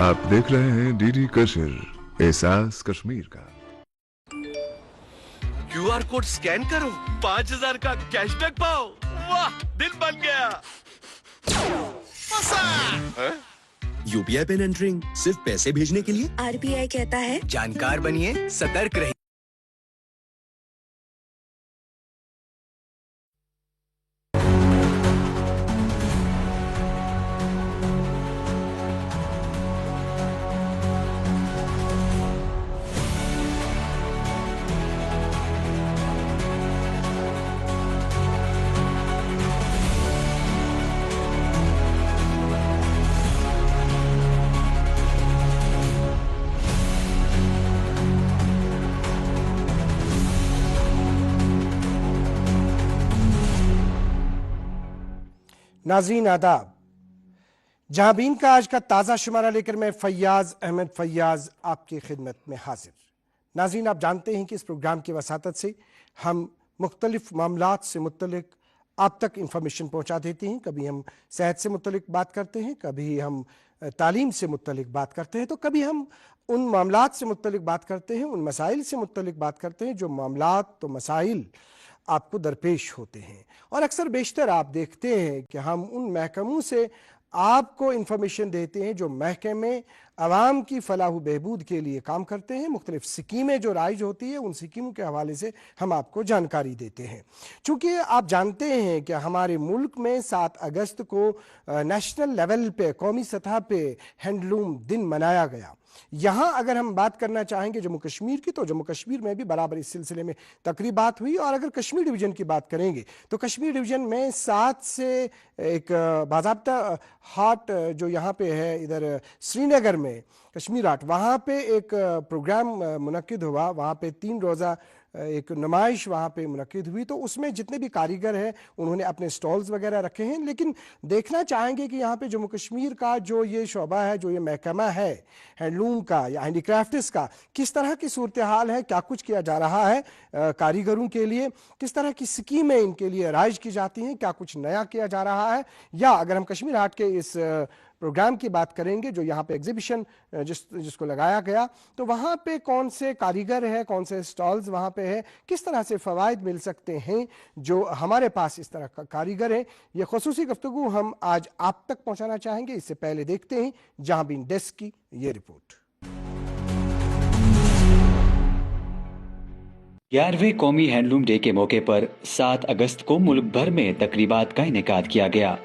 आप देख रहे हैं डीडी कशिर, एहसास कश्मीर का। क्यूआर कोड स्कैन करो, 5000 का कैशबैक पाओ। वाह, दिल बन गया। यूपीआई पिन एंटरिंग सिर्फ पैसे भेजने के लिए। आरबीआई कहता है जानकार बनिए, सतर्क रहिए। नाज़रीन आदाब, जहांबीन का आज का ताज़ा शुमारा लेकर मैं फैयाज़ अहमद फैयाज़ आपकी खिदमत में हाजिर। नाज़रीन, आप जानते हैं कि इस प्रोग्राम की वसातत से हम मुख्तलिफ मामलात से मुतल्लिक आप तक इंफॉर्मेशन पहुँचा देते हैं। कभी हम सेहत से मुतल्लिक बात करते हैं, कभी हम तालीम से मुतल्लिक बात करते हैं, तो कभी हम उन मामलात से मुतल्लिक बात करते हैं, उन मसाइल से मुतल्लिक बात करते हैं जो मामलात तो मसाइल आपको दरपेश होते हैं। और अक्सर बेशतर आप देखते हैं कि हम उन महकमों से आपको इंफॉर्मेशन देते हैं जो महकमे आवाम की फलाह बहबूद के लिए काम करते हैं। मुख्तलिफ स्कीमें जो राइज होती है, उन स्कीमों के हवाले से हम आपको जानकारी देते हैं। चूँकि आप जानते हैं कि हमारे मुल्क में 7 अगस्त को नेशनल लेवल पे, कौमी सतह पे हैंडलूम दिन मनाया गया। यहाँ अगर हम बात करना चाहेंगे जम्मू कश्मीर की, तो जम्मू कश्मीर में भी बराबर इस सिलसिले में तकरीबात हुई। और अगर कश्मीर डिवीज़न की बात करेंगे तो कश्मीर डिवीज़न में 7 से एक बाज़ाब्ता हाट जो यहाँ पे है, इधर श्रीनगर में कश्मीर हाट, वहाँ पे एक प्रोग्राम मुनक्किद हुआ। वहाँ पे 3 रोज़ा एक नुमाइश वहाँ पे मुनक्किद हुई। तो उसमें जितने भी कारीगर हैं उन्होंने अपने स्टॉल्स वगैरह रखे हैं। लेकिन देखना चाहेंगे कि यहाँ पे जम्मू कश्मीर का जो ये शोबा है, जो ये महकमा है हैंडलूम का या हैंडीक्राफ्ट्स का, किस तरह की सूरत हाल है, क्या कुछ किया जा रहा है कारीगरों के लिए, किस तरह की स्कीमें इनके लिए राइज की जाती हैं, क्या कुछ नया किया जा रहा है। या अगर हम कश्मीर हाट के इस प्रोग्राम की बात करेंगे जो यहाँ पे एग्जीबिशन जिसको लगाया गया, तो वहाँ पे कौन से कारीगर हैं, कौन से स्टॉल्स वहाँ पे है, किस तरह से फ़वाइद मिल सकते हैं जो हमारे पास इस तरह का कारीगर हैं, ये ख़ुसूसी गुफ्तगू हम आज आप तक पहुँचाना चाहेंगे। इससे पहले देखते हैं जहांबीन डेस्क की ये रिपोर्ट। 11वें कौमी हैंडलूम डे के मौके पर 7 अगस्त को मुल्क भर में तकरीबात का इनेकाद किया गया।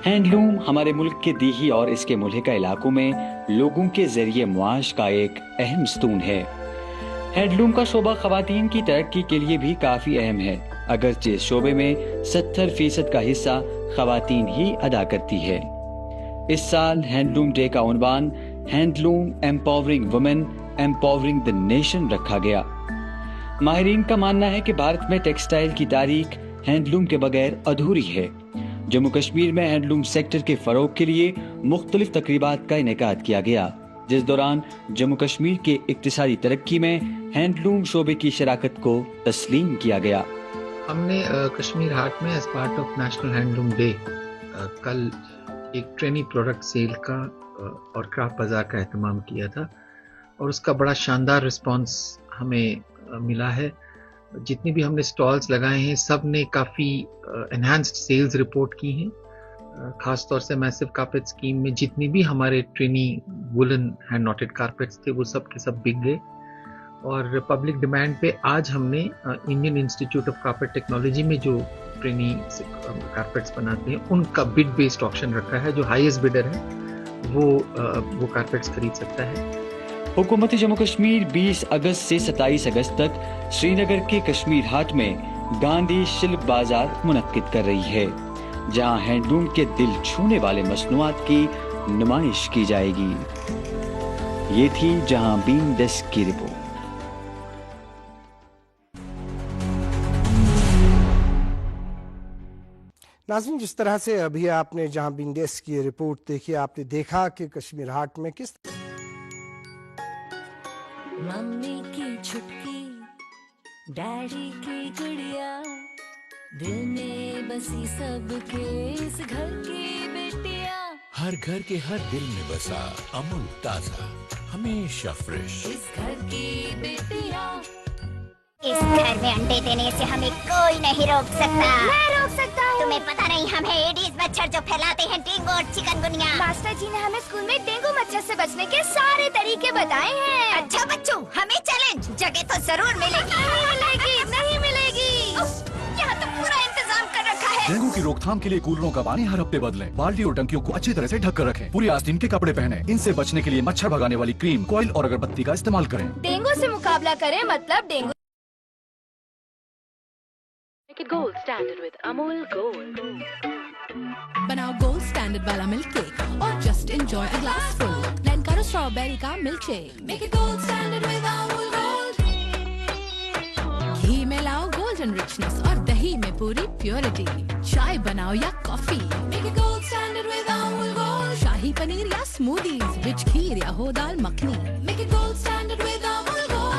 हैंडलूम हमारे मुल्क के दीही और इसके मुल्हिका इलाकों में लोगों के जरिए मुआश का एक अहम स्तून है। हैंडलूम का शोबा खवातीन की तरक्की के लिए भी काफी अहम है, अगरचे इस शोबे में 70% का हिस्सा खवातीन ही अदा करती है। इस साल हैंडलूम डे का उन्वान handloom empowering women empowering the nation रखा गया। माहिरीन का मानना है कि भारत में टेक्सटाइल की तारीख हैंडलूम के बगैर अधूरी है। जम्मू कश्मीर में हैंडलूम सेक्टर के फरोग के लिए मुख्तलिफ तकरीबात का इनेकाद किया गया, जिस दौरान जम्मू कश्मीर के इक्तिसादी तरक्की में हैंडलूम शोबे की शराकत को तस्लीम किया गया। हमने कश्मीर हाट में as part of national handloom day कल एक ट्रेनी प्रोडक्ट सेल का और क्राफ्ट बाजार का एहतमाम किया था, और उसका बड़ा शानदार रिस्पांस हमें मिला है। जितनी भी हमने स्टॉल्स लगाए हैं, सब ने काफ़ी एनहांस्ड सेल्स रिपोर्ट की हैं। ख़ास तौर से मैसिव कारपेट स्कीम में जितनी भी हमारे trainee woollen hand noted carpets थे, वो सब के सब बिक गए। और पब्लिक डिमांड पे आज हमने Indian institute of carpet technology में जो ट्रेनी कारपेट्स बनाते हैं, उनका बिड बेस्ड ऑक्शन रखा है। जो हाईएस्ट बिडर है वो कारपेट्स खरीद सकता है। हुकूमत जम्मू कश्मीर 20 अगस्त से 27 अगस्त तक श्रीनगर के कश्मीर हाट में गांधी शिल्प बाजार मुनक्किद कर रही है, जहां हैंडलूम के दिल छूने वाले मसनूआत की नुमाइश की जाएगी। ये थी जहांबीन डेस्क की रिपोर्ट। नाज़रीन, जिस तरह से अभी आपने जहांबीन डेस्क की रिपोर्ट देखी, आपने देखा कि कश्मीर हाट में किस मम्मी की छुटकी, डैडी की गुड़िया, दिल में बसी सबके इस घर की बेटियां, हर घर के हर दिल में बसा अमूल ताजा, हमेशा फ्रेश। इस घर की बेटियां। इस घर में अंडे देने से हमें कोई नहीं रोक सकता। मैं रोक सकता हूँ। तुम्हें पता नहीं हम हैं एडीज मच्छर जो फैलाते हैं डेंगू और चिकनगुनिया। मास्टर जी ने हमें स्कूल में डेंगू मच्छर से बचने के सारे तरीके बताए हैं। अच्छा बच्चों, हमें चैलेंज। जगह तो जरूर मिलेगी। नहीं मिलेगी। यहाँ तो पूरा इंतजाम कर रखा है। डेंगू की रोकथाम के लिए कूलरों का पानी हर हफ्ते बदलें। बाल्टी और टंकियों को अच्छी तरह से ढक कर रखें। पूरी आस्तीन के कपड़े पहने। इनसे बचने के लिए मच्छर भगाने वाली क्रीम, कॉइल और अगरबत्ती का इस्तेमाल करें। डेंगू से मुकाबला करें मतलब dengue. Make it gold standard with Amul Gold. बनाओ गोल्ड स्टैंडर्ड वाला मिल्क केक और just enjoy a glass full. Blend करो स्ट्रॉबेरी का milk shake. Make it gold standard with Amul Gold. घी में लाओ गोल्डन रिचनेस और दही में पूरी प्योरिटी। चाय बनाओ या coffee, make it gold standard with Amul Gold. Shahi paneer या स्मूदीज, रिच खीर या हो dal makhani, make it gold standard with Amul Gold.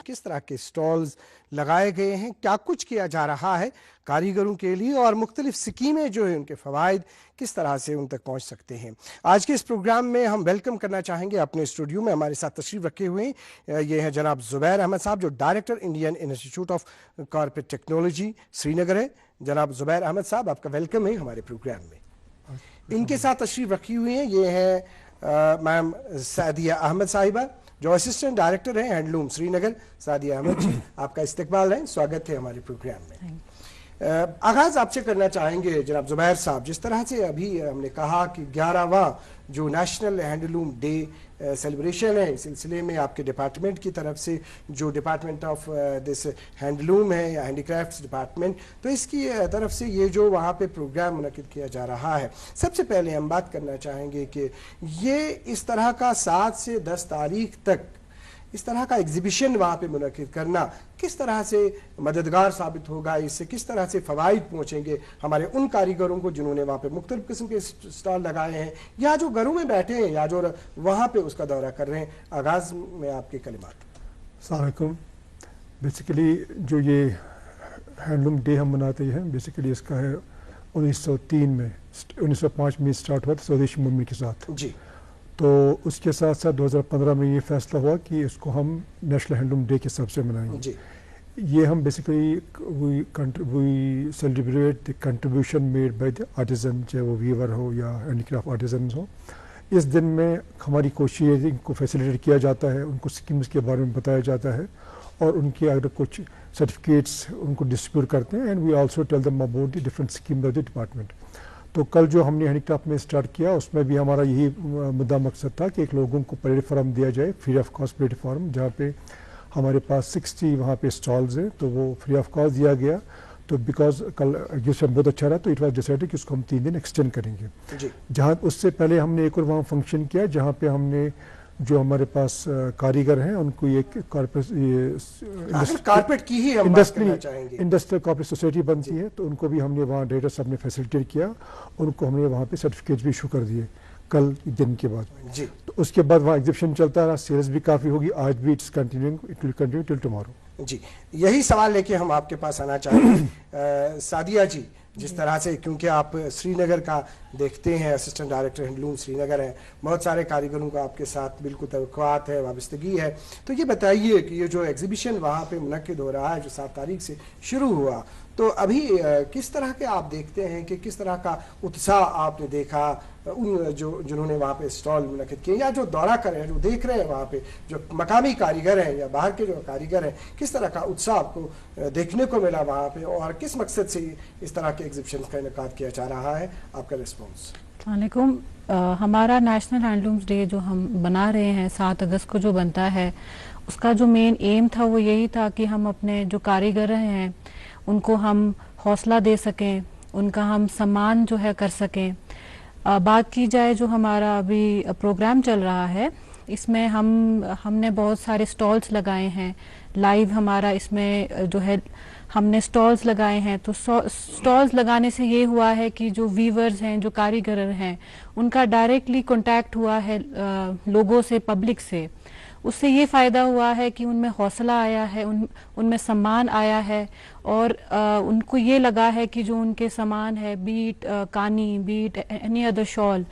किस तरह के स्टॉल्स लगाए गए हैं, क्या कुछ किया जा रहा है कारीगरों के लिए और मुख्तलिफ स्कीमें जो है उनके फ़वाइद किस तरह से उन तक पहुंच सकते हैं। आज के इस प्रोग्राम में हम वेलकम करना चाहेंगे अपने स्टूडियो में हमारे साथ तशरीफ़ रखे हुए हैं ये हैं जनाब ज़ुबैर अहमद साहब जो director Indian institute of corporate technology Srinagar है। जनाब ज़ुबैर अहमद साहब, आपका वेलकम है हमारे प्रोग्राम में। इनके साथ तशरीफ़ रखी हुई हैं ये हैं मैम सादिया अहमद साहिबा जो असिस्टेंट डायरेक्टर हैं हैंडलूम श्रीनगर। सादिया अहमद जी, आपका इस्तकबाल है, स्वागत है हमारे प्रोग्राम में। आगाज़ आपसे करना चाहेंगे जनाब ज़ुबैर साहब, जिस तरह से अभी हमने कहा कि 11वां जो नेशनल हैंडलूम डे सेलिब्रेशन है, इस सिलसिले में आपके डिपार्टमेंट की तरफ से जो डिपार्टमेंट ऑफ दिस हैंडलूम है या हैंडीक्राफ्ट्स डिपार्टमेंट, तो इसकी तरफ से ये जो वहाँ पे प्रोग्राम मुनक़िद किया जा रहा है, सबसे पहले हम बात करना चाहेंगे कि ये इस तरह का 7 से 10 तारीख तक इस तरह का एग्जीबिशन वहाँ पे मुनक़िद करना किस तरह से मददगार साबित होगा, इससे किस तरह से फ़वाइद पहुँचेंगे हमारे उन कारीगरों को जिन्होंने वहाँ पे मुख्तलिफ़ किस्म के स्टॉल लगाए हैं या जो घरों में बैठे हैं या जो वहाँ पे उसका दौरा कर रहे हैं। आगाज़ में आपके कलिमात। अस्सलाम वालेकुम। बेसिकली जो ये हैंडलूम डे हम मनाते हैं, बेसिकली इसका है 1905 में स्टार्ट हुआ था स्वदेशी मूवमेंट के साथ जी। तो उसके साथ साथ 2015 में ये फैसला हुआ कि इसको हम नेशनल हैंडलूम डे के हिसाब से मनाएंगे जी। ये हम basically we celebrate the contribution made by the artisan, चाहे वो वीवर हो या हैंडीक्राफ्ट आर्टिजन हो। इस दिन में हमारी कोशिश है इनको फैसिलिटेट किया जाता है, उनको स्कीम्स के बारे में बताया जाता है और उनके अगर कुछ सर्टिफिकेट्स उनको डिस्ट्रीब्यूट करते हैं। And we also tell them about the different schemes of the department. तो कल जो हमने हैंडीक्राफ्ट में स्टार्ट किया उसमें भी हमारा यही मुद्दा मकसद था कि एक लोगों को प्लेटफॉर्म दिया जाए, फ्री ऑफ कॉस्ट प्लेटफॉर्म, जहाँ पे हमारे पास 60 वहाँ पे स्टॉल्स हैं, तो वो फ्री ऑफ कॉस्ट दिया गया। तो बिकॉज कल एग्जीबिशन बहुत अच्छा रहा तो इट वॉज डिसाइडेड कि उसको हम 3 दिन एक्सटेंड करेंगे। जहाँ उससे पहले हमने एक और वहाँ फंक्शन किया जहाँ पे हमने जो हमारे पास कारीगर हैं उनको ये कारपेट की ही हम बात करना चाहेंगे, इंडस्ट्रियल कॉर्पोरेट सोसाइटी बनती है, तो उनको भी हमने वहाँ डायरेक्टर साहब ने फैसिलिटेट किया, उनको हमने वहाँ पे सर्टिफिकेट भी इशू कर दिए कल दिन के बाद जी। तो उसके बाद वहाँ एग्जीबिशन चलता रहा, सेल्स भी काफ़ी होगी, आज भी it's continuing, it will continue till tomorrow जी। यही सवाल लेके हम आपके पास आना चाहेंगे सादिया जी, जिस तरह से क्योंकि आप श्रीनगर का देखते हैं, असिस्टेंट डायरेक्टर हैंडलूम श्रीनगर हैं, बहुत सारे कारीगरों का आपके साथ बिल्कुल तवक्कुआत है, वाबस्तगी है, तो ये बताइए कि ये जो एग्जीबिशन वहाँ पे मुनक्किद हो रहा है जो 7 तारीख से शुरू हुआ, तो अभी किस तरह के आप देखते हैं कि किस तरह का उत्साह आपने देखा उन जिन्होंने वहाँ पे स्टॉल मुनक्किद किए या जो दौरा कर रहे हैं, जो देख रहे हैं वहाँ पे जो मकामी कारीगर हैं या बाहर के जो कारीगर हैं, किस तरह का उत्साह आपको देखने को मिला वहाँ पे और किस मकसद से इस तरह के एग्जीबिशन का इनेकाद किया जा रहा है? आपका रिस्पॉन्स। वालेकुम। हमारा नेशनल हैंडलूम्स डे जो हम बना रहे हैं 7 अगस्त को जो बनता है, उसका जो मेन एम था वो यही था कि हम अपने जो कारीगर हैं उनको हम हौसला दे सकें, उनका हम सम्मान जो है कर सकें। बात की जाए जो हमारा अभी प्रोग्राम चल रहा है, इसमें हमने बहुत सारे स्टॉल्स लगाए हैं, लाइव हमारा इसमें जो है हमने स्टॉल्स लगाए हैं। तो स्टॉल्स लगाने से ये हुआ है कि जो वीवर्स हैं, जो कारीगर हैं, उनका डायरेक्टली कांटेक्ट हुआ है लोगों से, पब्लिक से। اس سے یہ فائدہ ہوا ہے کہ ان میں حوصلہ آیا ہے, ان میں سامان آیا ہے, اور ان کو یہ لگا ہے کہ جو ان کے سامان ہے, بیٹ کانی, بیٹ اینی ادر شال,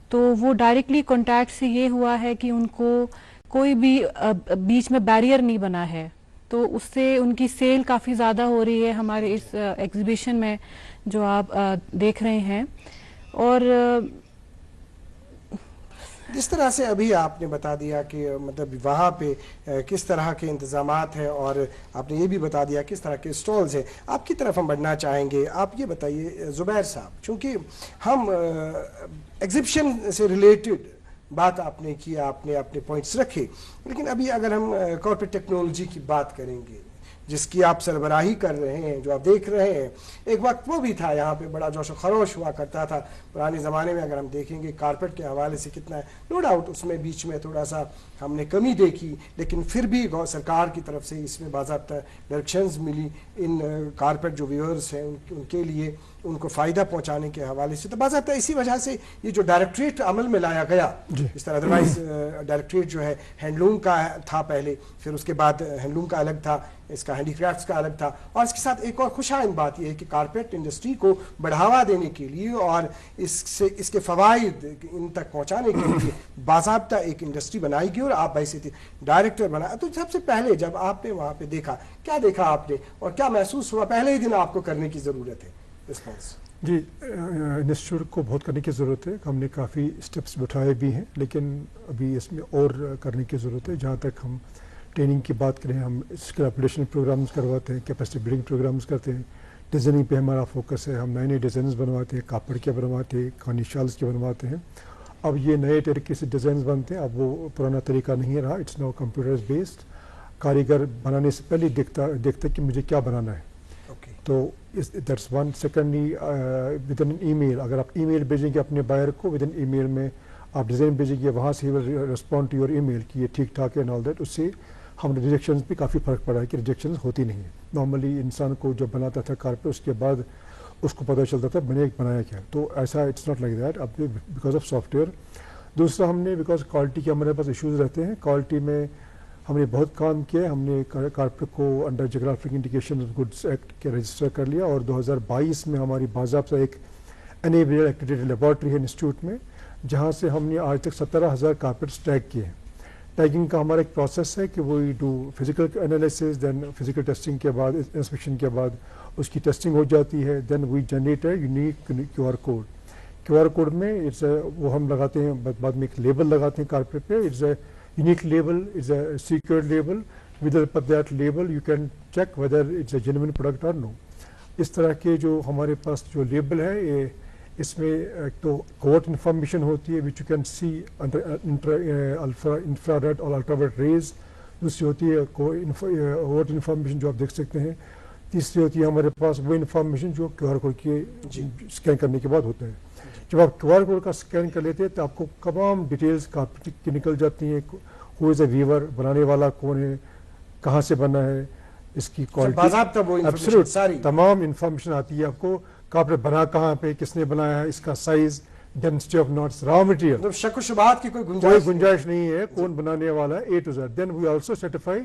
تو وہ ڈائریکٹلی کانٹیکٹ سے یہ ہوا ہے کہ ان کو کوئی بھی بیچ میں بیریئر نہیں بنا ہے. تو اس سے ان کی سیل کافی زیادہ ہو رہی ہے ہمارے اس ایگزیبیشن میں جو آپ دیکھ رہے ہیں. اور جس طرح سے ابھی آپ نے بتا دیا کہ مطلب وہاں پہ کس طرح کے انتظامات ہیں, اور آپ نے یہ بھی بتا دیا کس طرح کے اسٹالز ہیں, آپ کی طرف ہم بڑھنا چاہیں گے. آپ یہ بتائیے زبیر صاحب, چونکہ ہم ایگزیبیشن سے ریلیٹڈ بات آپ نے کیا, آپ نے اپنے پوائنٹس رکھے, لیکن ابھی اگر ہم کارپوریٹ ٹیکنالوجی کی بات کریں گے جس کی آپ سربراہی کر رہے ہیں, جو آپ دیکھ رہے ہیں, ایک وقت وہ بھی تھا یہاں پہ بڑا جوش و خروش ہوا کرتا تھا پرانے زمانے میں. اگر ہم دیکھیں گے کارپیٹ کے حوالے سے کتنا ہے, نو ڈاؤٹ اس میں بیچ میں تھوڑا سا ہم نے کمی دیکھی, لیکن پھر بھی سرکار کی طرف سے اس میں باضابطہ ڈائریکشنز ملی ان کارپیٹ جو ویورز ہیں ان کے لیے, ان کو فائدہ پہنچانے کے حوالے سے. تو باضابطہ اسی وجہ سے یہ جو ڈائریکٹریٹ عمل میں لایا گیا, اس طرح ادروائز ڈائریکٹریٹ جو ہے ہینڈلوم کا تھا پہلے, پھر اس کے بعد ہینڈلوم کا الگ تھا, اس کا ہینڈی کرافٹس کا الگ تھا, اور اس کے ساتھ ایک اور خوشائند بات یہ ہے کہ کارپیٹ انڈسٹری کو بڑھاوا دینے کے لیے اور اس کے فوائد ان تک پہنچانے کے لیے باضابطہ ایک انڈسٹری بنائی گئی, اور آپ ایسے ڈائریکٹر بنا. تو سب سے پہلے جب آپ نے وہاں پہ دیکھا, کیا دیکھا آپ نے اور کیا محسوس ہوا پہلے ہی دن آپ کو کرنے کی ضرورت ہے رسپانس؟ جی, انسٹیٹیوٹ کو بہت کرنے کی ضرورت ہے. ہم نے کافی اسٹیپس اٹھائے بھی ہیں, لیکن ابھی اس میں اور کرنے کی ضرورت ہے. جہاں تک ہم ٹریننگ کی بات کریں, ہم اسکل اپگریڈیشن پروگرامز کرواتے ہیں, کیپیسٹی بلڈنگ پروگرامز کرتے ہیں, ڈیزائننگ پہ ہمارا فوکس ہے. ہم نئے نئے ڈیزائنز بنواتے ہیں, کاپڑ کے بنواتے ہیں, کانی شالز کے بنواتے ہیں. اب یہ نئے طریقے سے ڈیزائنز بنتے ہیں, اب وہ پرانا طریقہ نہیں رہا. It's now computers based. کاریگر بنانے سے پہلے دیکھتا کہ مجھے کیا بنانا ہے. تو that's one. Secondly with an email, اگر آپ ای میل بھیجیں گے اپنے بائر کو, ود ان ای میل میں آپ ڈیزائن بھیجیں گے, وہاں سے ریسپونڈ ٹو یور ای میل کہ یہ ٹھیک ٹھاک ہے اینڈ آل دیٹ. اس سے ہم ریجیکشنز بھی کافی فرق پڑا ہے کہ ریجیکشنز ہوتی نہیں ہیں. نارملی انسان کو جب بناتا تھا کارپیٹ, اس کے بعد اس کو پتہ چلتا تھا بنایا کیا. تو ایسا اٹس ناٹ لائک دیٹ اب بیکاز آف سافٹ ویئر. دوسرا ہم نے بیکاز کوالٹی کے ہمارے پاس ایشوز رہتے ہیں, کوالٹی میں ہم نے بہت کام کیا. ہم نے کارپیٹ کو under geographic indication goods act کے رجسٹر کر لیا, اور 2022 میں ہماری باضابطہ ایک انیبلڈ ایکریڈیٹڈ لیبارٹری ہے انسٹیٹیوٹ میں, جہاں سے ہم نے آج تک 17,000 کارپیٹس ٹیگ کیے ہیں. ٹیگنگ کا ہمارا ایک پروسیس ہے کہ وہ do physical analysis, then physical testing کے بعد, انسپیکشن کے بعد اس کی ٹیسٹنگ ہو جاتی ہے. Then we generate a unique Q R code. Q R code میں وہ ہم لگاتے ہیں, بعد میں ایک لیبل لگاتے ہیں کارپیٹ پہ. It's a unique label, is a secured label. With that label you can check whether it's a genuine product or no. اس طرح کے جو ہمارے پاس جو لیبل ہے, اس میں ایک تو کوورٹ انفارمیشن ہوتی ہے which you can see under infrared اور ultraviolet rays. دوسری ہوتی ہے کوورٹ انفارمیشن جو آپ دیکھ سکتے ہیں. تیسری ہوتی ہے ہمارے پاس وہ انفارمیشن جو کیو آر کوڈ کے اسکین کرنے کے بعد ہوتا ہے. جب آپ کیو آر کوڈ کا اسکین کر لیتے ہیں تو آپ کو تمام ڈیٹیلز کی نکل جاتی ہیں. ہو از اے ویور, بنانے والا کون ہے, کہاں سے بنا ہے, اس کی کوالٹی, تمام انفارمیشن آتی ہے آپ کو. کارپیٹ بنا کہاں پہ, کس نے بنایا ہے, اس کا size, density of knots, raw material, شک و شبہات کی کوئی گنجائش نہیں ہے, کون بنانے والا ہے, A to Z. Then we also certify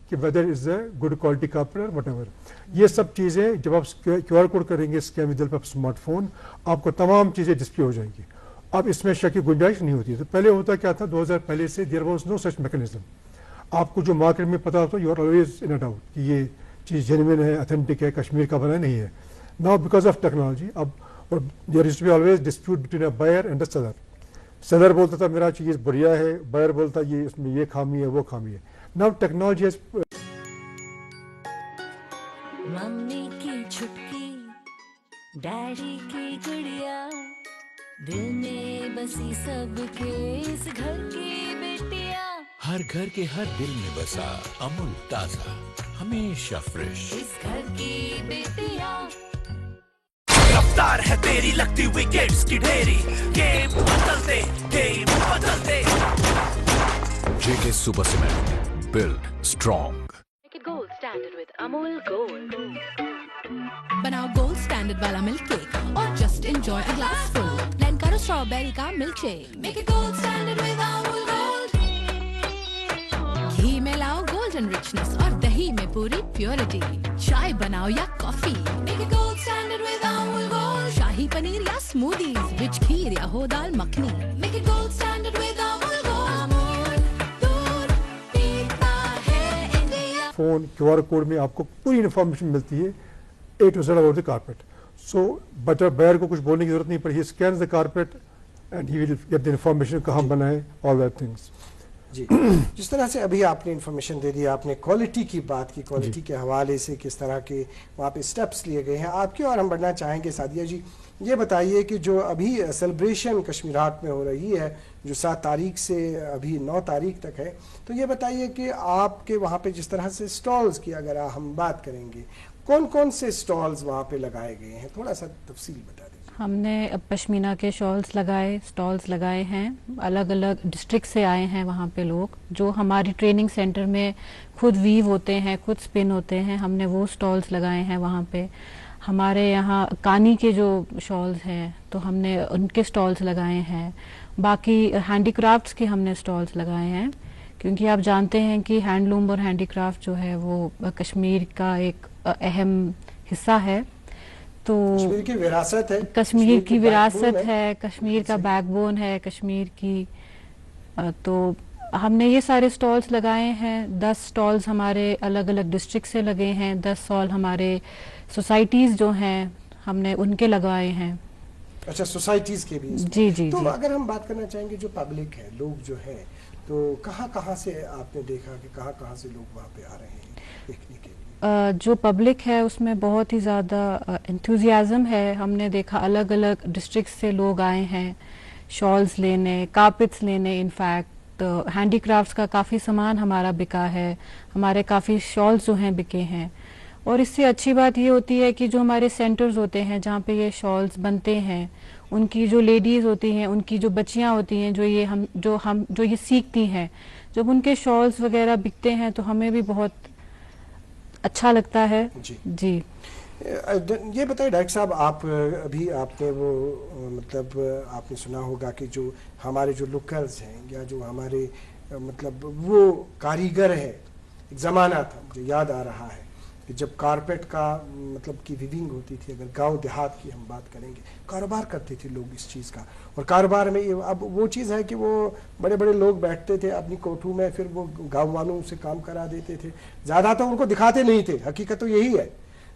کہ whether is a good quality carpet whatever. یہ سب چیزیں جب آپ کیو آر کوڈ کریں گے scan with help of smart phone, آپ کو تمام چیزیں ڈسپلے ہو جائیں گی. اب اس میں شک کی گنجائش نہیں ہوتی. تو پہلے ہوتا کیا تھا, 2000 پہلے سے there was no such mechanism. آپ کو جو مارکیٹ میں پتا ہوتا, you are always in a doubt کہ یہ چیز جینوین ہے, اتھینٹک ہے, کشمیر کا بنا نہیں ہے. ناؤ بیکاز آف ٹیکنالوجی اب there is to be always dispute between a buyer and a seller. Seller بولتا تھا میرا چیز بڑھیا ہے, بائر بولتا یہ اس میں یہ خامی ہے, وہ خامی ہے. Now technology has. ممی کی چھٹکی, ڈیڈی کی گڑیا, دل میں بسی سب کے اس گھر کی بیٹیاں. ہر گھر کے ہر دل میں بسا امول تازہ, ہمیشہ فریش. اس گھر کی بیٹیاں. رفتار ہے تیری لگتی وکٹس کی ڈھیری, گیم بدلتے J K super cement, build strong. Make it gold standard with Amul Gold. بناؤ گولڈ اسٹینڈرڈ والا ملک کیک اور just enjoy a glass full. لینکارو اسٹرابیری کا milk shake. Make it gold standard with Amul Gold. salt and richness और दही में पूरी purity. चाय बनाओ या coffee, make it gold standard with Amul Gold. शाही पनीर या smoothies, rich खीर या हो dal makhani, make it gold standard with Amul Gold. Amul दूध पीता है इंडिया. फ़ोन QR कोड में आपको पूरी इन्फॉर्मेशन मिलती है A to Z about the carpet. So बटर बायर को कुछ बोलने की जरूरत नहीं पड़ी. He scans the carpet and he will get the information कहाँ बना है, all that things. जी, जिस तरह से अभी आपने इन्फॉर्मेशन दे दी, आपने क्वालिटी की बात की, क्वालिटी के हवाले से किस तरह के वहाँ पे स्टेप्स लिए गए हैं आपके, और हम बढ़ना चाहेंगे सादिया जी, ये बताइए कि जो अभी सेलिब्रेशन कश्मीर हाट में हो रही है, जो 7 तारीख से अभी 9 तारीख तक है, तो ये बताइए कि आपके वहाँ पे जिस तरह से स्टॉल्स की अगर हम बात करेंगे, कौन कौन से स्टॉल्स वहाँ पे लगाए गए हैं, थोड़ा सा तफसील बता दीजिए। हमने पश्मीना के स्टॉल्स लगाए हैं, अलग अलग डिस्ट्रिक्ट से आए हैं वहाँ पे लोग, जो हमारी ट्रेनिंग सेंटर में खुद वीव होते हैं, खुद स्पिन होते हैं, हमने वो स्टॉल्स लगाए हैं वहाँ पे। हमारे यहाँ कानी के जो शॉल्स हैं तो हमने उनके स्टॉल्स लगाए हैं, बाकी हैंडीक्राफ्ट्स के हमने स्टॉल्स लगाए हैं, क्योंकि आप जानते हैं कि हैंडलूम और हैंडीक्राफ्ट जो है वो कश्मीर का एक अहम हिस्सा है। तो कश्मीर की विरासत है, कश्मीर की विरासत है, कश्मीर का बैकबोन है कश्मीर की। तो हमने ये सारे स्टॉल्स लगाए हैं, 10 स्टॉल्स हमारे अलग अलग डिस्ट्रिक्ट से लगे हैं, 10 स्टॉल हमारे सोसाइटीज़ जो हैं हमने उनके लगाए हैं। अच्छा, सोसाइटीज़ के भी? जी जी। तो जी। अगर हम बात करना चाहेंगे जो पब्लिक है, लोग जो है, तो कहाँ से आपने देखा कि कहाँ से लोग वहाँ पे आ रहे हैं देखने के लिए? जो पब्लिक है उसमें बहुत ही ज़्यादा एंथुजियाज़म है। हमने देखा अलग अलग डिस्ट्रिक्ट से लोग आए हैं शॉल्स लेने, कारपेट्स लेने, इनफैक्ट हैंडीक्राफ्ट्स का काफ़ी सामान हमारा बिका है, हमारे काफ़ी शॉल्स जो हैं बिके हैं। और इससे अच्छी बात ये होती है कि जो हमारे सेंटर्स होते हैं जहाँ पे ये शॉल्स बनते हैं, उनकी जो लेडीज़ होती हैं, उनकी जो बच्चियाँ होती हैं, जो ये सीखती हैं, जब उनके शॉल्स वगैरह बिकते हैं तो हमें भी बहुत अच्छा लगता है। जी। ये बताइए डॉक्टर साहब, अभी आपने वो मतलब आपने सुना होगा कि जो हमारे जो लोकल्स हैं या जो हमारे मतलब वो कारीगर है, एक ज़माना था मुझे याद आ रहा है कि जब कारपेट का मतलब की विविंग होती थी, अगर गांव देहात की हम बात करेंगे, कारोबार करते थे लोग इस चीज़ का, और कारोबार में अब वो चीज़ है कि वो बड़े बड़े लोग बैठते थे अपनी कोठों में, फिर वो गांव वालों से काम करा देते थे, ज़्यादा तो उनको दिखाते नहीं थे, हकीकत तो यही है,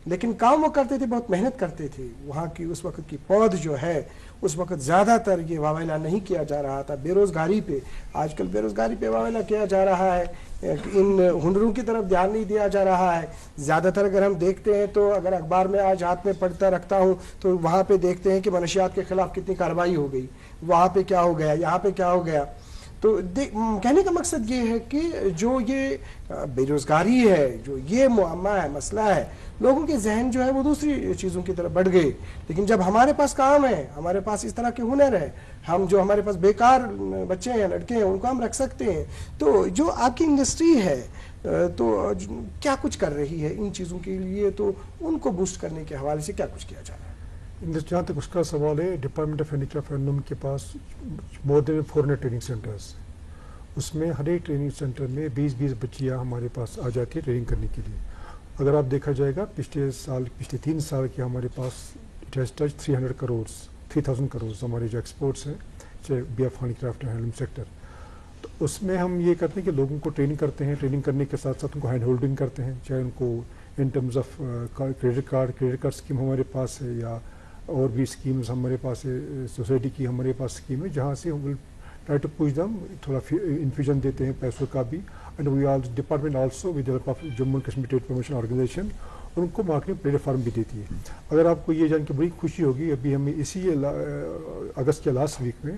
लेकिन काम वो करते थे, बहुत मेहनत करते थे। वहाँ की उस वक्त की पौध जो है, उस वक्त ज़्यादातर ये वावेला नहीं किया जा रहा था, बेरोज़गारी पे, आजकल बेरोज़गारी पे वावेला किया जा रहा है, इन हुनरों की तरफ ध्यान नहीं दिया जा रहा है। ज़्यादातर अगर हम देखते हैं तो अगर अखबार में आज हाथ में पढ़ता रखता हूँ तो वहाँ पे देखते हैं कि मनशियात के खिलाफ कितनी कार्रवाई हो गई, वहाँ पे क्या हो गया, यहाँ पे क्या हो गया। तो कहने का मकसद ये है कि जो ये बेरोज़गारी है, जो ये मुअम्मा है, मसला है, लोगों के जहन जो है वो दूसरी चीज़ों की तरफ बढ़ गए। लेकिन जब हमारे पास काम है, हमारे पास इस तरह के हुनर है, हम जो हमारे पास बेकार बच्चे हैं, लड़के हैं, उनको हम रख सकते हैं। तो जो आपकी इंडस्ट्री है तो क्या कुछ कर रही है इन चीज़ों के लिए, तो उनको बूस्ट करने के हवाले से क्या कुछ किया जा रहा है? जहाँ तक उसका सवाल है, डिपार्टमेंट ऑफ हैंडीक्राफ्ट हैंडलूम के पास मोर देन 400 ट्रेनिंग सेंटर्स, उसमें हर एक ट्रेनिंग सेंटर में 20-20 बच्चियाँ हमारे पास आ जाती है ट्रेनिंग करने के लिए। अगर आप देखा जाएगा पिछले 3 साल के हमारे पास इट हैज़ टच 3,000 करोड़ हमारे जो एक्सपोर्ट्स हैं, चाहे BF हैंडीक्राफ्ट हैंडलूम सेक्टर, तो उसमें हम ये करते हैं कि लोगों को ट्रेनिंग करते हैं, ट्रेनिंग करने के साथ साथ उनको हैंड होल्डिंग करते हैं, चाहे उनको in terms of credit card scheme हमारे पास है या और भी स्कीम्स हमारे पास है, सोसाइटी की हमारे पास स्कीम है, जहाँ से हम ट्राई टू पुश दम, थोड़ा इन्फ्यूजन देते हैं पैसों का भी। And we all department also with help of Jammu Kashmir trade promotion organisation उनको मार्केटिंग प्लेटफॉर्म भी देती है। अगर आपको ये जान के बड़ी खुशी होगी, अभी हमें इसी अगस्त के लास्ट वीक में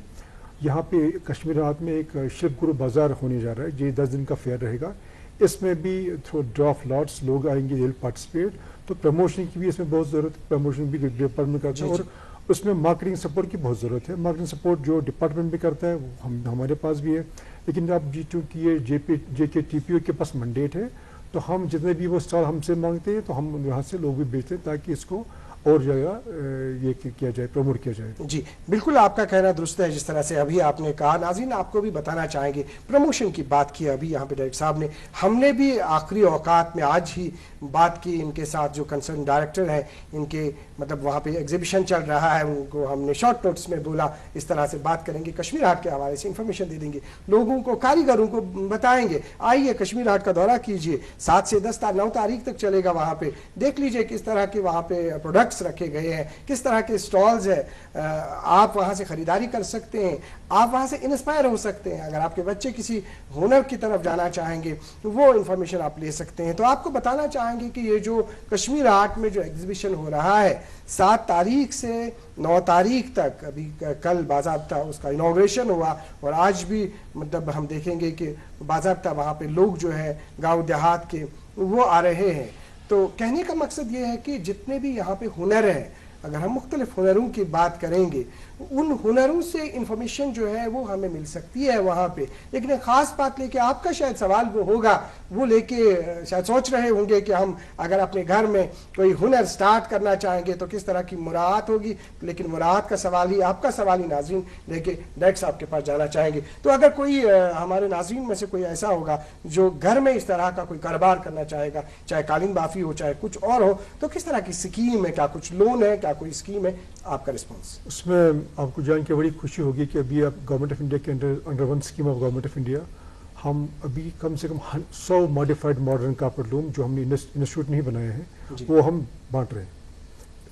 यहाँ पे कश्मीर हाट में एक शिल्प गुरु बाज़ार होने जा रहा है, जो 10 दिन का फेयर रहेगा। इसमें भी थ्रू ड्रॉ ऑफ लॉट्स लोग आएंगे, दे विल पार्टिसिपेट। तो प्रमोशन की भी इसमें बहुत ज़रूरत है, प्रमोशन भी डिपार्टमेंट करता है, और उसमें मार्केटिंग सपोर्ट की बहुत ज़रूरत है। मार्केटिंग सपोर्ट जो डिपार्टमेंट भी करता है वो हमारे पास भी है, लेकिन अब चूँकि ये JKTPO के पास मैंडेट है, तो हम जितने भी वो स्टॉल हमसे मांगते हैं तो हम यहाँ से लोग भी बेचते हैं, ताकि इसको और जगह ये किया जाए, प्रमोट किया जाए। जी बिल्कुल, आपका कहना दुरुस्त है। जिस तरह से अभी आपने कहा, नाज़रीन आपको भी बताना चाहेंगे, प्रमोशन की बात की अभी यहाँ पे डायरेक्टर साहब ने, हमने भी आखिरी औकात में आज ही बात की इनके साथ, जो कंसर्न डायरेक्टर हैं इनके, मतलब वहाँ पे एग्जीबिशन चल रहा है, उनको हमने शॉर्ट नोट्स में बोला इस तरह से बात करेंगे, कश्मीर हाट के हवाले से इंफॉर्मेशन दे देंगे, लोगों को, कारीगरों को बताएंगे, आइए कश्मीर हाट का दौरा कीजिए, 7 से 9 तारीख तक चलेगा, वहाँ पे देख लीजिए किस तरह के वहाँ पे प्रोडक्ट्स रखे गए हैं, किस तरह के स्टॉल्स है, आप वहाँ से खरीदारी कर सकते हैं, आप वहाँ से इंस्पायर हो सकते हैं। अगर आपके बच्चे किसी हुनर की तरफ जाना चाहेंगे तो वो इंफॉर्मेशन आप ले सकते हैं। तो आपको बताना चाहेंगे कि ये जो कश्मीर हाट में जो एग्जीबिशन हो रहा है 7 तारीख से 9 तारीख तक, अभी कल बाज़ाब्ता उसका इनॉग्रेशन हुआ और आज भी मतलब हम देखेंगे कि बाज़ाब्ता वहाँ पे लोग जो है गाँव देहात के वो आ रहे हैं। तो कहने का मकसद ये है कि जितने भी यहाँ पे हुनर हैं, अगर हम मुख्तलिफ हुनरों की बात करेंगे, उन हुनरों से इंफॉर्मेशन जो है वो हमें मिल सकती है वहाँ पे। लेकिन एक ख़ास बात लेके आपका शायद सवाल वो होगा, वो लेके शायद सोच रहे होंगे कि हम अगर अपने घर में कोई हुनर स्टार्ट करना चाहेंगे तो किस तरह की मुराद होगी, लेकिन मुराद का सवाल ही, आपका सवाल ही नाज़रीन लेके डायरेक्टर साहब के पास जाना चाहेंगे। तो अगर कोई हमारे नाज़रीन में से कोई ऐसा होगा जो घर में इस तरह का कोई कारोबार करना चाहेगा, चाहे कालीन बाफी हो चाहे कुछ और हो, तो किस तरह की स्कीम है, क्या कुछ लोन है, क्या कोई स्कीम है, आपका रिस्पॉन्स? उसमें आपको जान के बड़ी खुशी होगी कि अभी आप गवर्नमेंट ऑफ इंडिया के under one scheme of government of India हम अभी कम से कम 100 मॉडिफाइड मॉडर्न कार्पेट लूम जो हमने इंस्टीट्यूट नहीं बनाए हैं वो हम बांट रहे हैं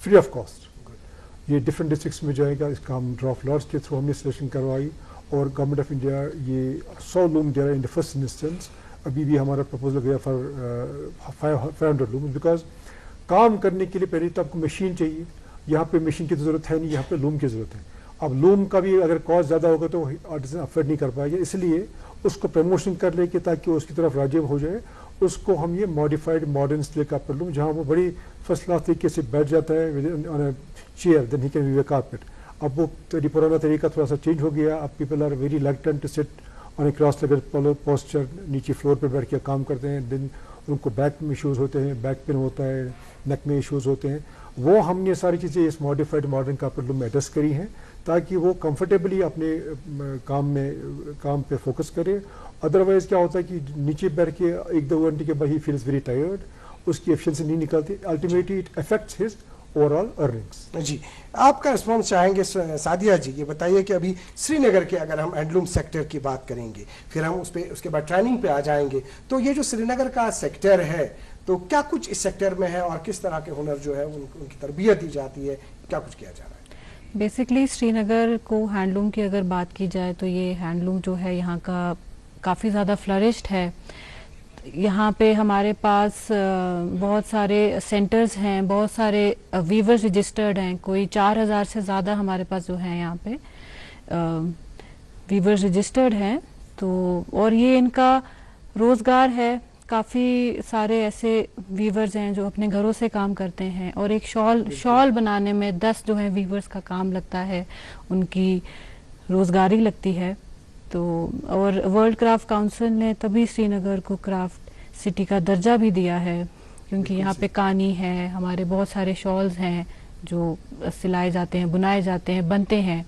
फ्री ऑफ कॉस्ट। ये डिफरेंट डिस्ट्रिक्ट्स में जाएगा, इसका हम ड्राफ्ट लॉर्ड्स के थ्रू हमने सिलेक्शन करवाई और गवर्नमेंट ऑफ इंडिया ये 100 लूम दे रहा है इन द फर्स्ट इंस्टेंस। अभी भी हमारा प्रपोजल गया फॉर 500 लूम, बिकॉज काम करने के लिए पहले तो आपको मशीन चाहिए, यहाँ पे मशीन की ज़रूरत है नहीं, यहाँ पे लूम की ज़रूरत है। अब लूम का भी अगर कॉस्ट ज़्यादा होगा तो आर्टिसन अफोर्ड नहीं कर पाएगा, इसलिए उसको प्रमोशन कर ले कि ताकि उसकी तरफ राजिब हो जाए, उसको हम ये मॉडिफाइड मॉडर्न स्ले का पर लूम, जहाँ वो बड़ी फर्स्ट क्लास तरीके से बैठ जाता है on a chair, then he can weave carpet. अब वो पुराना तरीका थोड़ा सा चेंज हो गया, अब people are very reluctant to sit on a cross legged posture, नीचे फ्लोर पर बैठ के काम करते हैं, दिन उनको बैक में इशूज़ होते हैं, बैक पेन होता है, नेक में इशूज़ होते हैं। वो हमने सारी चीज़ें इस मॉडिफाइड मॉडर्न कार्पेट लूम में एडजस्ट करी हैं ताकि वो कंफर्टेबली अपने काम पे फोकस करे। अदरवाइज़ क्या होता है कि नीचे बैठ के 1-2 घंटे के बाद ही फील्स वेरी टायर्ड, उसकी एफिशिएंसी नहीं निकलती, ultimately it affects his overall earnings. जी आपका रिस्पॉन्स चाहेंगे सादिया जी, ये बताइए कि अभी श्रीनगर के अगर हम हैंडलूम सेक्टर की बात करेंगे, फिर हम उसके बाद ट्रेनिंग पे आ जाएंगे, तो ये जो श्रीनगर का सेक्टर है तो क्या कुछ इस सेक्टर में है और किस तरह के हुनर जो है उनकी तरबियत दी जाती है, क्या कुछ किया जा रहा है? बेसिकली श्रीनगर को हैंडलूम की अगर बात की जाए तो ये हैंडलूम जो है यहाँ का काफ़ी ज़्यादा फ्लरिश्ड है। यहाँ पे हमारे पास बहुत सारे सेंटर्स हैं, बहुत सारे वीवर्स रजिस्टर्ड हैं, कोई 4000 से ज़्यादा हमारे पास जो है यहाँ पे वीवर्स रजिस्टर्ड हैं। तो और ये इनका रोज़गार है, काफ़ी सारे ऐसे वीवर्स हैं जो अपने घरों से काम करते हैं और एक शॉल बनाने में 10 जो है वीवर्स का काम लगता है, उनकी रोज़गारी लगती है। तो और वर्ल्ड क्राफ्ट काउंसिल ने तभी श्रीनगर को क्राफ्ट सिटी का दर्जा भी दिया है, क्योंकि यहाँ पे कानी है, हमारे बहुत सारे शॉल्स हैं जो सिलाए जाते हैं, बुनाए जाते हैं, बनते हैं।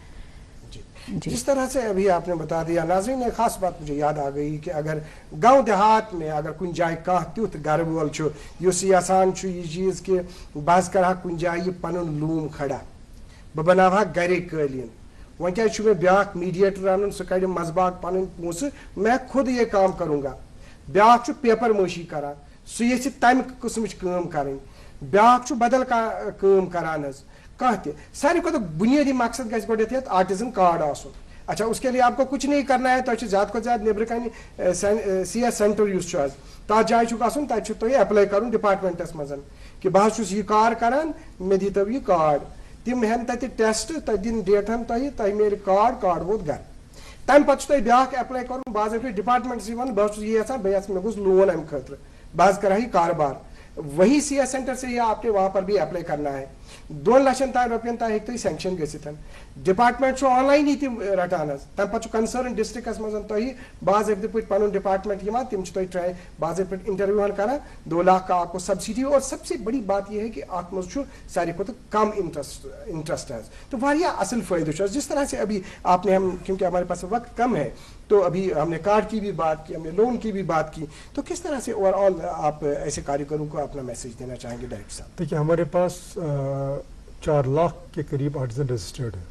जिस तरह से अभी आपने बता दिया नाज़रीन, एक खास बात मुझे याद आ गई कि अगर गांव देहात में अगर कुछ जाए कह तुथ गर वोल आसान ये चीज़ कि बस करा कुछ जाए पन लूम खड़ा बह बनावा गरे कालीन, वह क्या मे ब्या मीडिएटर अन सह कड़ मजबाग पन पोस, मैं खुद ये काम करूँगा। ब्या पेपर मोशी करान, सह ये तम किस्म कर, ब्या बदल काम करान सारे को तो बुनियादी मकसद गो आर्टिजन कार्ड आसुन। अच्छा उसके लिए आपको कुछ नहीं करना है, तो ज़्यादा को ज़्यादा नेबर कन CS सेंटर तथ जाए आसन, तक एप्लाई कर डिपार्टमेंटस मज कि बह यह कार करान, मे दीतो यह कार्ड, तम हेन तत टेस्ट, तक दिन डेटन तह मेल कार्ड वोत घर। तम पे ब्या एप्लाई कर बाज़ाब्त डिपार्टमेंटस बह ये मे गोस लोन अम खतर, बह कर कारोबार वही CS सेंटर से आपने वहां पर भी अप्लाई करना है 2 लाख रुपये तक हेक् सैंक्शन गथित डिपार्टमेंट ऑनलाइन रटान तम पे कंसर्न डिस्ट्रिक्स मज बाज़ाब्ते पे पन डिपार्टमेंट तम ट्राई बाज़ाब्ते पे इंटरव्यू कर 2 लाख का आपको सब्सिडी और सबसे बड़ी बात यह है कि अत मज सारी खुद कम इंटरेस्ट है तो वारिया असल फ़ायदा जिस तरह से अभी आपने हम क्योंकि हमारे पास वक्त कम है तो अभी हमने कार्ड की भी बात की हमने लोन की भी बात की तो किस तरह से ओवरऑल आप ऐसे कारीगरों को अपना मैसेज देना चाहेंगे डायरेक्टर साहब? देखिए हमारे पास 4 लाख के करीब आर्टिजन रजिस्टर्ड है।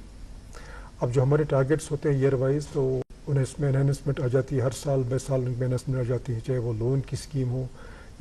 अब जो हमारे टारगेट्स होते हैं ईयर वाइज तो उन्हें इसमें एनहेंसमेंट आ जाती है हर साल बे साल उनमें एनहेंसमेंट आ जाती है चाहे वो लोन की स्कीम हो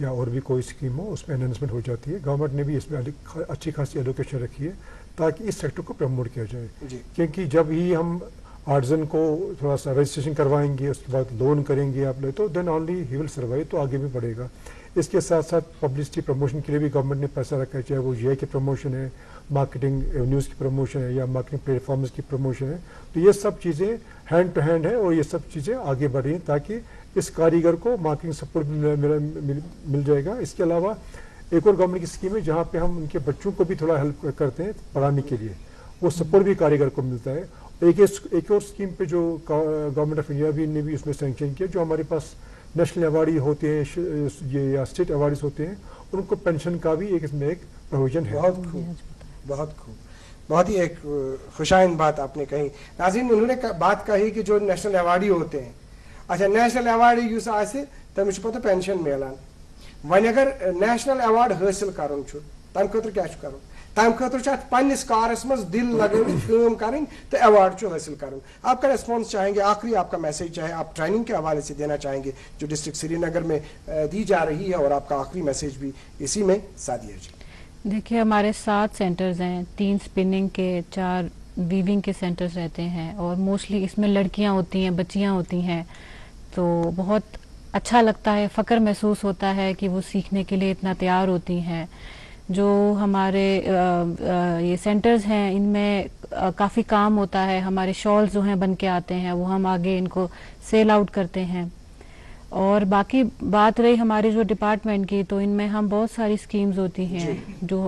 या और भी कोई स्कीम हो उसमें एनहेंसमेंट हो जाती है। गवर्नमेंट ने भी इसमें अच्छी खासी एलोकेशन रखी है ताकि इस सेक्टर को प्रमोट किया जाए क्योंकि जब ही हम आर्टिजन को थोड़ा सा रजिस्ट्रेशन करवाएंगे उसके बाद लोन करेंगे आप लोग तो then only he will survive तो आगे भी बढ़ेगा। इसके साथ साथ पब्लिसिटी प्रमोशन के लिए भी गवर्नमेंट ने पैसा रखा है चाहे वो GI की प्रमोशन है मार्केटिंग एवेन्यूज़ की प्रमोशन है या मार्केटिंग प्लेटफॉर्म्स की प्रमोशन है तो ये सब चीज़ें हैंड टू हैंड है और ये सब चीज़ें आगे बढ़ रही हैं ताकि इस कारीगर को मार्केटिंग सपोर्ट मिल जाएगा। इसके अलावा एक और गवर्नमेंट की स्कीम है जहाँ पे हम उनके बच्चों को भी थोड़ा हेल्प करते हैं पढ़ाने के लिए वो सपोर्ट भी कारीगर को मिलता है। एक और स्कीम पे जो गवर्नमेंट ऑफ इंडिया भी ने भी उसमें सैंक्शन किया जो हमारे पास नेशनल अवार्डी होते हैं ये या स्टेट अवार्डीज होते हैं उनको पेंशन का भी इसमें एक प्रोविजन है। बहुत खूब बहुत खूब बहुत ही एक खुशाइन बात आपने कही। नाज़रीन उन्होंने बात कही कि जो नेशनल अवार्डी होते हैं अच्छा नेशनल अवार्ड युस आसे तमिस पता पेंशन मिलान वन अगर नेशनल अवार्ड हासिल करन तम खतर क्या करुन तम खतर पन्निस कारस मज दिल लगन करें तो अवार्ड हासिल करें। आपका रेस्पॉन्स चाहेंगे आखिरी आपका मैसेज चाहे आप ट्रेनिंग के हवाले से देना चाहेंगे जो डिस्ट्रिक्ट श्रीनगर में दी जा रही है और आपका आखिरी मैसेज भी इसी में सादिया जी। देखिए हमारे 7 सेंटर्स हैं 3 स्पिनिंग के 4 वीविंग के सेंटर्स रहते हैं और मोस्टली इसमें लड़कियां होती हैं बच्चियां होती हैं तो बहुत अच्छा लगता है फ़ख्र महसूस होता है कि वो सीखने के लिए इतना तैयार होती हैं। जो हमारे ये सेंटर्स हैं इनमें काफ़ी काम होता है हमारे शॉल्स जो हैं बन के आते हैं वो हम आगे इनको सेल आउट करते हैं। और बाकी बात रही हमारे जो डिपार्टमेंट की तो इनमें हम बहुत सारी स्कीम्स होती हैं जो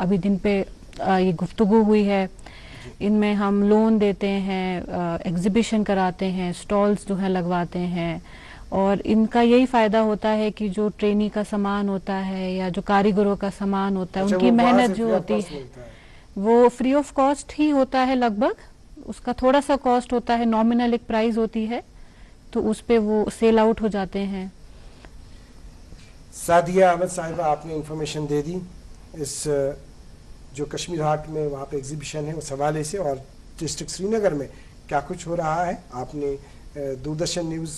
अभी दिन पे ये गुफ्तगू हुई है इनमें हम लोन देते हैं एग्जीबिशन कराते हैं स्टॉल्स जो है लगवाते हैं और इनका यही फायदा होता है कि जो ट्रेनी का सामान होता है या जो कारीगरों का सामान होता है उनकी मेहनत जो होती है वो फ्री ऑफ कॉस्ट ही होता है लगभग उसका थोड़ा सा कॉस्ट होता है नॉमिनल एक प्राइस होती है तो उस पे वो सेल आउट हो जाते हैं। सादिया अहमद साहिबा आपने इंफॉर्मेशन दे दी इस जो कश्मीर हाट में वहाँ पे एग्जीबिशन है उस हवाले से और डिस्ट्रिक्ट श्रीनगर में क्या कुछ हो रहा है आपने दूरदर्शन न्यूज़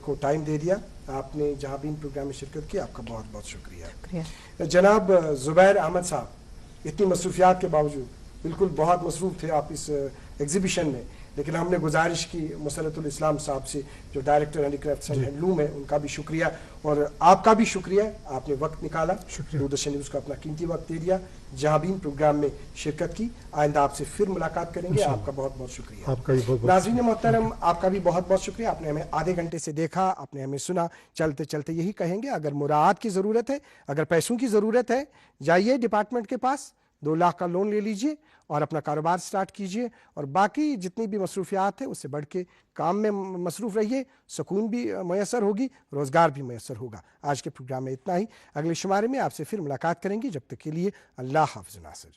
को टाइम दे दिया आपने जहाँ भी इन प्रोग्राम में शिरकत की आपका बहुत बहुत शुक्रिया। जनाब ज़ुबैर अहमद साहब इतनी मसरूफियात के बावजूद बिल्कुल बहुत मसरूफ़ थे आप इस एग्जीबिशन में लेकिन हमने गुजारिश की मुसरतुल इस्लाम साहब से जो डायरेक्टर हैंडीक्राफ्ट्स एंड हैंडलूम है उनका भी शुक्रिया और आपका भी शुक्रिया आपने वक्त निकाला दूरदर्शन न्यूज़ को अपना कीमती वक्त दे दिया जहाँ भी प्रोग्राम में शिरकत की। आइंदा आपसे फिर मुलाकात करेंगे आपका बहुत बहुत शुक्रिया। आपका भी बहुत नाज़रीन मोहतरम आपका भी बहुत बहुत शुक्रिया आपने हमें आधे घंटे से देखा आपने हमें सुना। चलते चलते यही कहेंगे अगर मुराद की ज़रूरत है अगर पैसों की ज़रूरत है जाइए डिपार्टमेंट के पास 2 लाख का लोन ले लीजिए और अपना कारोबार स्टार्ट कीजिए और बाकी जितनी भी मसरूफियात है उससे बढ़ के काम में मसरूफ़ रहिए सुकून भी मैसर होगी रोज़गार भी मैसर होगा। आज के प्रोग्राम में इतना ही अगले शुमारे में आपसे फिर मुलाकात करेंगे जब तक के लिए अल्लाह हाफ़िज़ नासिर।